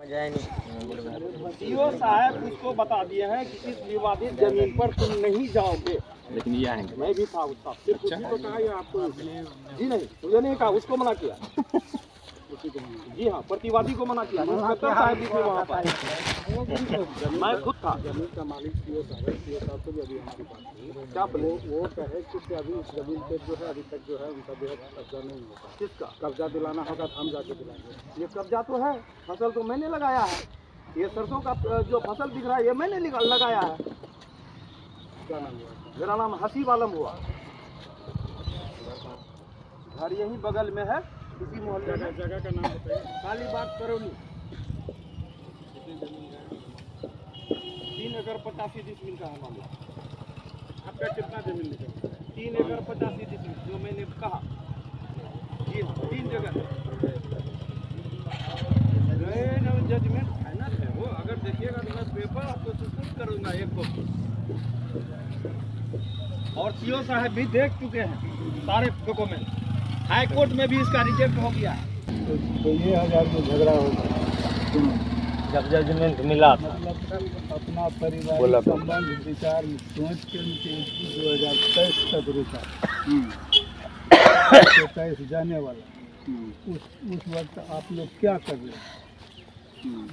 CO साहब उसको बता दिए हैं कि इस विवादित जमीन पर तुम नहीं जाओगे, लेकिन ये आएंगे। मैं भी था उसका, सिर्फ उसी को कहा या आपको? जी नहीं, मुझे नहीं कहा, उसको मना किया। जी हाँ, प्रतिवादी को मना किया। इंस्पेक्टर साहब भी थे वहाँ पर, मैं खुद था। जमीन का मालिक सीओ साहब को भी अभी हमारे पास नहीं। क्या बोले? वो कहे कि अभी इस जमीन पे जो है अभी तक जो है उनका जो है कब्जा नहीं होता। किसका कब्जा दिलाना होगा तो हम जाके दिलाएंगे। ये कब्जा तो है, फसल तो मैंने लगाया है। ये सरसों का जो फसल दिख रहा है ये मैंने लगाया है। क्या नाम हुआ? मेरा नाम हसीब आलम हुआ। घर यहीं बगल में है, इसी मोहल्ले में। जगह का नाम बताइए। कालीबाग करौली। 3 एकड़ 85 डिसमिल का है मामला। आपका कितना जमीन निकल? 3 एकड़ 85 डिसमिल जो मैंने कहा। जी हाँ, 3 जगह जजमेंट फाइनल है वो। अगर देखिएगा तो मैं पेपर आपको सुपुर्द करूंगा एक कॉपी। और सीओ साहब भी देख चुके हैं सारे डॉक्यूमेंट। हाई कोर्ट में भी इसका रिजेक्ट हो गया है। तो ये 1000 में झगड़ा होगा जब जजमेंट मिला था, मतलब अपना परिवार संबंध विचार सोच के उनके 2023 तक रुका। 23 जाने वाला। उस वक्त आप लोग क्या कर रहे हैं?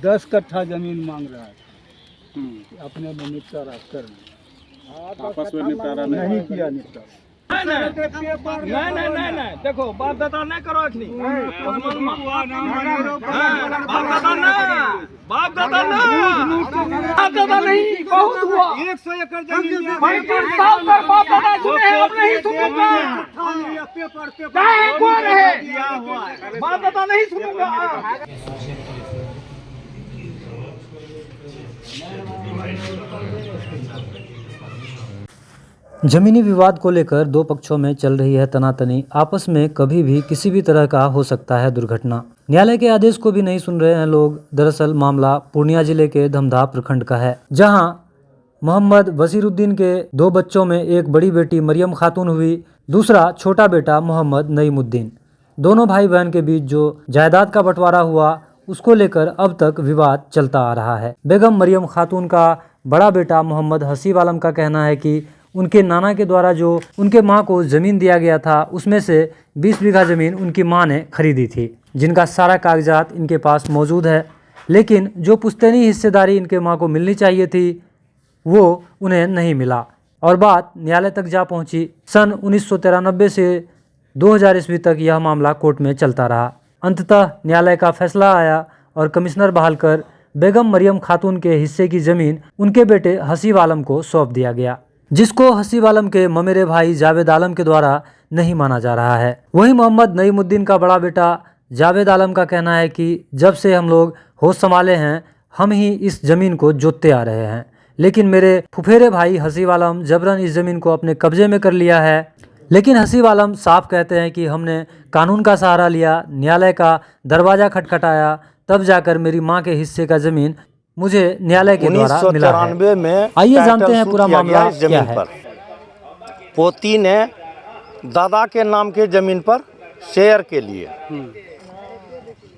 10 कट्ठा जमीन मांग रहा है, अपने में निपटारा कर आपस में निपटारा नहीं किया निपटारा। नहीं, देखो बात दादा नहीं करो अखनी। बाप दादा नहीं, बहुत हुआ। 100 एकड़ जमीन बाप दादा सुने हैं, अब नहीं सुनूंगा। चाहे कोई रहे, बाप दादा नहीं सुनूंगा। जमीनी विवाद को लेकर दो पक्षों में चल रही है तनातनी। आपस में कभी भी किसी भी तरह का हो सकता है दुर्घटना। न्यायालय के आदेश को भी नहीं सुन रहे हैं लोग। दरअसल मामला पूर्णिया जिले के धमधा प्रखंड का है, जहां मोहम्मद बसीरुद्दीन के 2 बच्चों में एक बड़ी बेटी मरियम खातून हुई, दूसरा छोटा बेटा मोहम्मद नईमुद्दीन। दोनों भाई बहन के बीच जो जायदाद का बंटवारा हुआ उसको लेकर अब तक विवाद चलता आ रहा है। बेगम मरियम खातून का बड़ा बेटा मोहम्मद हसीब आलम का कहना है कि उनके नाना के द्वारा जो उनके मां को ज़मीन दिया गया था उसमें से 20 बीघा ज़मीन उनकी मां ने खरीदी थी, जिनका सारा कागजात इनके पास मौजूद है। लेकिन जो पुश्तैनी हिस्सेदारी इनके मां को मिलनी चाहिए थी वो उन्हें नहीं मिला और बात न्यायालय तक जा पहुंची। सन 1993 से 2000 ईस्वी तक यह मामला कोर्ट में चलता रहा। अंततः न्यायालय का फैसला आया और कमिश्नर बहाल कर बेगम मरियम खातून के हिस्से की ज़मीन उनके बेटे हसीब आलम को सौंप दिया गया, जिसको हसीब आलम के ममेरे भाई जावेद आलम के द्वारा नहीं माना जा रहा है। वहीं मोहम्मद नईमुद्दीन का बड़ा बेटा जावेद आलम का कहना है कि जब से हम लोग होश संभाले हैं हम ही इस ज़मीन को जोतते आ रहे हैं, लेकिन मेरे फुफेरे भाई हसीब आलम जबरन इस ज़मीन को अपने कब्जे में कर लिया है। लेकिन हसीब आलम साफ कहते हैं कि हमने कानून का सहारा लिया, न्यायालय का दरवाज़ा खटखटाया, तब जाकर मेरी माँ के हिस्से का ज़मीन मुझे न्यायालय के द्वारा मिला है। 1994 में आइए जानते हैं पूरा मामला क्या है। पोती ने दादा के नाम के जमीन पर शेयर के लिए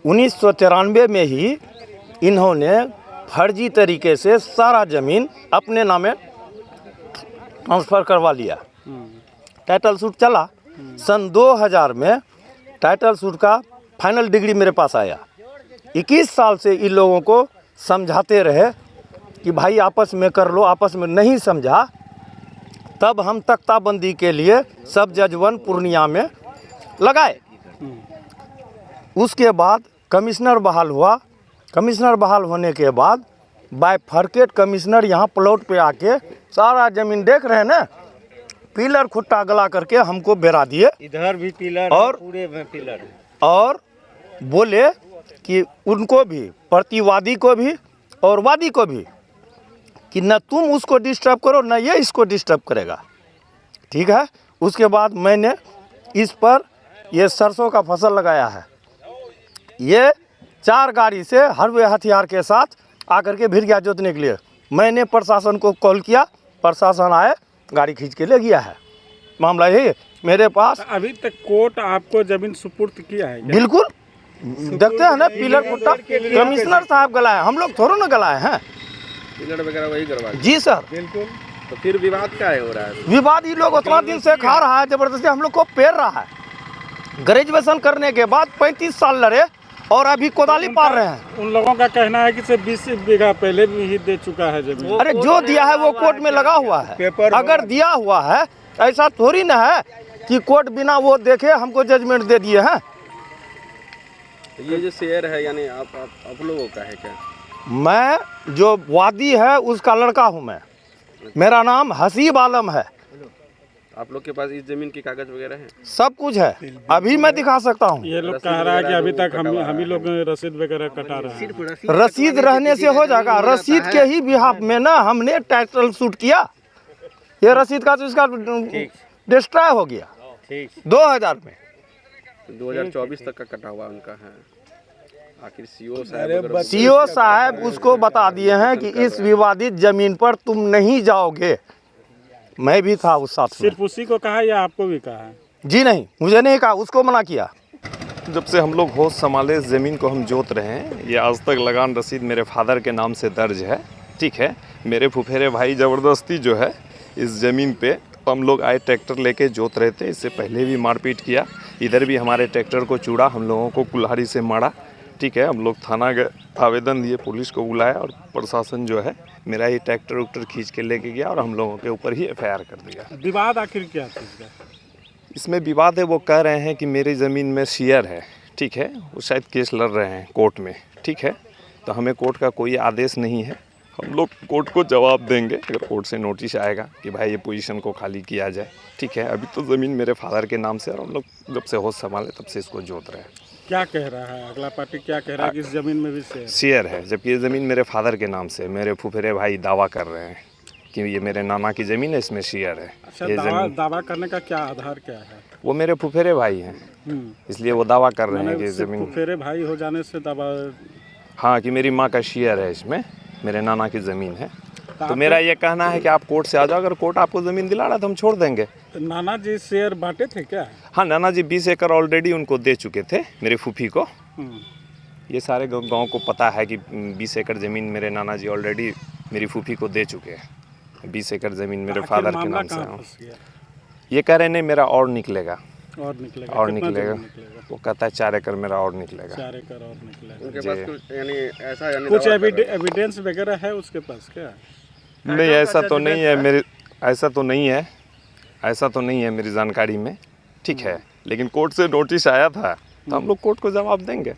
1994 में ही इन्होंने फर्जी तरीके से सारा जमीन अपने नामे ट्रांसफ़र करवा लिया। टाइटल सूट चला। सन 2000 में टाइटल सूट का फाइनल डिग्री मेरे पास आया। 21 साल से इन लोगों को समझाते रहे कि भाई आपस में कर लो, आपस में नहीं समझा। तब हम तख्ताबंदी के लिए सब जज 1 पूर्णिया में लगाए। उसके बाद कमिश्नर बहाल हुआ। कमिश्नर बहाल होने के बाद बाय फरकेट कमिश्नर यहाँ प्लॉट पे आके सारा ज़मीन देख रहे हैं ना, पिलर खुट्टा गला करके हमको बेरा दिए। इधर भी पिलर और पूरे में पिलर और बोले कि उनको भी, प्रतिवादी को भी और वादी को भी, कि न तुम उसको डिस्टर्ब करो न ये इसको डिस्टर्ब करेगा। ठीक है। उसके बाद मैंने इस पर ये सरसों का फसल लगाया है। ये 4 गाड़ी से हरवे हथियार के साथ आकर के भिड़ गया जोतने के लिए। मैंने प्रशासन को कॉल किया, प्रशासन आए, गाड़ी खींच के ले गया है। मामला यही मेरे पास। अभी तक कोर्ट आपको जमीन सुपुर्द किया है क्या? बिल्कुल देखते हैं ना पिलर पुट्टा कमिश्नर साहब गलाए, हम लोग थोड़ा ना गलाए हैं। पिलर वगैरह वही करवा जी सर। बिल्कुल। तो फिर विवाद क्या है हो रहा है? विवाद ये लोग उतना दिन से खा रहा है, जबरदस्ती हम लोग को पेर रहा है। ग्रेजुएशन करने के बाद 35 साल लड़े और अभी कोदाली पार रहे हैं। उन लोगों का कहना है कि सिर्फ 20 बीघा पहले भी ही दे चुका है जमीन। अरे जो दिया है वो कोर्ट में लगा हुआ है। पेपर अगर दिया हुआ है ऐसा थोड़ी ना है कि कोर्ट बिना वो देखे हमको जजमेंट दे दिए हैं। ये जो शेयर है यानी आप लोगों का है क्या? मैं जो वादी है उसका लड़का हूँ मैं। मेरा नाम हसीब आलम है। आप लोग के पास इस जमीन की कागज वगैरह है? सब कुछ है, अभी मैं दिखा सकता हूँ। ये लोग कह रहा है कि अभी तक हम ही लोग रसीद वगैरह कटा रहे हैं। रसीद रहने से हो जाएगा। रसीद के ही बिहाफ में ना हमने टाइटल शूट किया। ये रसीद का तो इसका डिस्ट्रॉय हो गया ठीक 2000 में। 2024 तक का कटा हुआ उनका है। आखिर सीओ साहब उसको बता दिए हैं कि इस विवादित जमीन पर तुम नहीं जाओगे। मैं भी था उस साथ में। सिर्फ उसी को कहा या आपको भी कहा है? जी नहीं, मुझे नहीं कहा, उसको मना किया। जब से हम लोग होश संभाले इस ज़मीन को हम जोत रहे हैं। ये आज तक लगान रसीद मेरे फादर के नाम से दर्ज है। ठीक है, मेरे फुफेरे भाई ज़बरदस्ती जो है इस ज़मीन पे हम लोग आए ट्रैक्टर लेके जोत रहे थे। इससे पहले भी मारपीट किया, इधर भी हमारे ट्रैक्टर को चूड़ा, हम लोगों को कुल्हाड़ी से मारा। ठीक है, हम लोग थाना गए, आवेदन दिए, पुलिस को बुलाया और प्रशासन जो है मेरा ये ट्रैक्टर उक्टर खींच के लेके गया और हम लोगों के ऊपर ही FIR कर दिया। विवाद आखिर क्या चीज़ का? इसमें विवाद है, वो कह रहे हैं कि मेरी ज़मीन में शेयर है। ठीक है, वो शायद केस लड़ रहे हैं कोर्ट में। ठीक है, तो हमें कोर्ट का कोई आदेश नहीं है। हम लोग कोर्ट को जवाब देंगे अगर कोर्ट से नोटिस आएगा कि भाई ये पोजीशन को खाली किया जाए। ठीक है, अभी तो ज़मीन मेरे फादर के नाम से और हम लोग जब से होश संभाले तब से इसको जोत रहे हैं। क्या कह रहा है अगला पार्टी? क्या कह रहा है कि इस जमीन में भी शेयर है, जबकि ये ज़मीन मेरे फादर के नाम से। मेरे फुफेरे भाई दावा कर रहे हैं कि ये मेरे नाना की ज़मीन है, इसमें शेयर है। अच्छा, ये दावा करने का क्या आधार क्या है? वो मेरे फुफेरे भाई हैं, इसलिए वो दावा कर रहे हैं कि ज़मीन। फुफेरे भाई हो जाने से दावा? हाँ, कि मेरी माँ का शेयर है इसमें, मेरे नाना की ज़मीन है। तो मेरा ये कहना है कि आप कोर्ट से आ जाओ, अगर कोर्ट आपको ज़मीन दिला रहा है तो हम छोड़ देंगे। नाना जी शेयर बांटे थे क्या? हाँ, नाना जी 20 एकड़ ऑलरेडी उनको दे चुके थे, मेरे फूफी को। ये सारे गांव को पता है कि 20 एकड़ ज़मीन मेरे नाना जी ऑलरेडी मेरी फूफी को दे चुके हैं। 20 एकड़ ज़मीन मेरे फादर के नाम से। ये कह रहे नहीं, मेरा और निकलेगा। और निकलेगा? और निकलेगा। वो कहता है 4 एकड़ मेरा और निकलेगा। 4 एकड़ और निकलेगा। उनके पास कुछ यानी ऐसा कुछ एविडेंस वगैरह है उसके पास क्या? नहीं, ऐसा तो नहीं है मेरी, ऐसा तो नहीं है, ऐसा तो नहीं है मेरी जानकारी में। ठीक है, लेकिन कोर्ट से नोटिस आया था तो हम लोग कोर्ट को जवाब देंगे।